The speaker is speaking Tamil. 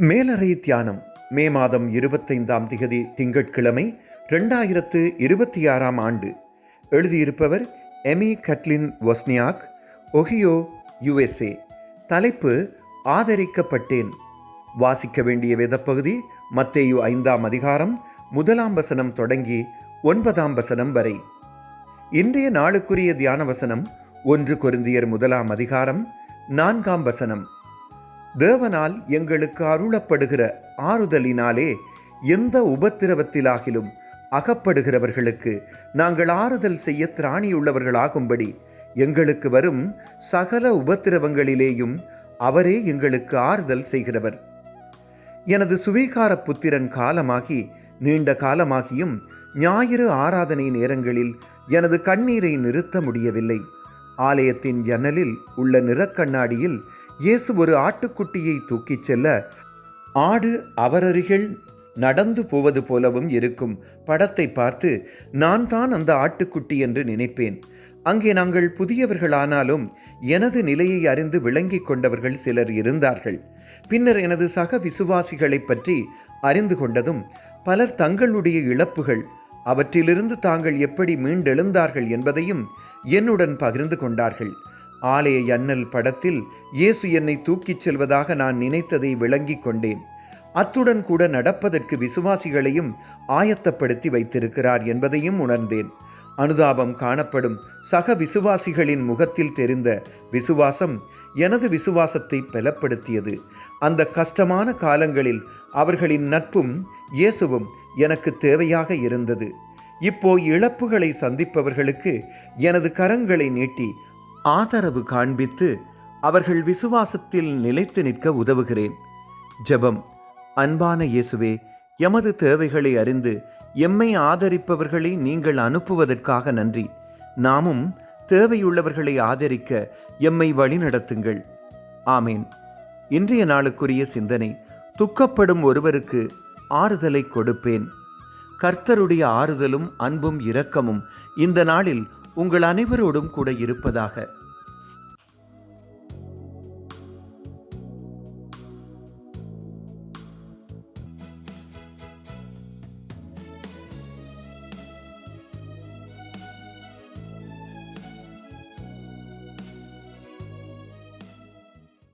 மேலறை தியானம் மே மாதம் 25ஆம் திகதி திங்கட்கிழமை 2026ஆம் ஆண்டு. எழுதியிருப்பவர் எமி கட்லின் வொஸ்னியாக், ஒஹியோ, USA. தலைப்பு ஆதரிக்கப்பட்டேன். வாசிக்க வேண்டிய வேதப்பகுதி மத்தேயு 5ஆம் அதிகாரம் 1ஆம் வசனம் தொடங்கி 9ஆம் வசனம் வரை. இன்றைய நாளுக்குரிய தியான வசனம் 1 கொரிந்தியர் 1ஆம் அதிகாரம் 4ஆம் வசனம். தேவனால் எங்களுக்கு அருளப்படுகிற ஆறுதலினாலே எந்த உபத்திரவத்திலாகிலும் அகப்படுகிறவர்களுக்கு நாங்கள் ஆறுதல் செய்ய திராணியுள்ளவர்களாகும்படி எங்களுக்கு வரும் சகல உபத்திரவங்களிலேயும் அவரே எங்களுக்கு ஆறுதல் செய்கிறவர். எனது சுவீகார புத்திரன் காலமாகி நீண்ட காலமாகியும் ஞாயிறு ஆராதனை நேரங்களில் எனது கண்ணீரை நிறுத்த முடியவில்லை. ஆலயத்தின் ஜன்னலில் உள்ள நிறக்கண்ணாடியில் இயேசு ஒரு ஆட்டுக்குட்டியை தூக்கிச் செல்ல ஆடு அவரருகில் நடந்து போவது போலவும் இருக்கும் படத்தை பார்த்து நான் தான் அந்த ஆட்டுக்குட்டி என்று நினைப்பேன். அங்கே நாங்கள் புதியவர்களானாலும் எனது நிலையை அறிந்து விளங்கி கொண்டவர்கள் சிலர் இருந்தார்கள். பின்னர் எனது சக விசுவாசிகளை பற்றி அறிந்து கொண்டதும் பலர் தங்களுடைய இழப்புகள், அவற்றிலிருந்து தாங்கள் எப்படி மீண்டெழுந்தார்கள் என்பதையும் என்னுடன் பகிர்ந்து கொண்டார்கள். ஆலய ஜன்னல் படத்தில் இயேசு என்னை தூக்கிச் செல்வதாக நான் நினைத்ததை விளங்கி கொண்டேன். அத்துடன் கூட நடப்பதற்கு விசுவாசிகளையும் ஆயத்தப்படுத்தி வைத்திருக்கிறார் என்பதையும் உணர்ந்தேன். அனுதாபம் காணப்படும் சக விசுவாசிகளின் முகத்தில் தெரிந்த விசுவாசம் எனது விசுவாசத்தை பலப்படுத்தியது. அந்த கஷ்டமான காலங்களில் அவர்களின் நட்பும் இயேசுவும் எனக்கு தேவையாக இருந்தது. இப்போ இழப்புகளை சந்திப்பவர்களுக்கு எனது கரங்களை நீட்டி ஆதரவு காண்பித்து அவர்கள் விசுவாசத்தில் நிலைத்து நிற்க உதவுகிறேன். ஜெபம். அன்பான இயேசுவே, எமது தேவைகளை அறிந்து எம்மை ஆதரிப்பவர்களை நீங்கள் அனுப்புவதற்காக நன்றி. நாமும் தேவையுள்ளவர்களை ஆதரிக்க எம்மை வழிநடத்துங்கள். ஆமேன். இன்றைய நாளுக்குரிய சிந்தனை: துக்கப்படும் ஒருவருக்கு ஆறுதலை கொடுப்பேன். கர்த்தருடைய ஆறுதலும் அன்பும் இரக்கமும் இந்த நாளில் உங்கள் அனைவரோடும் கூட இருப்பதாக.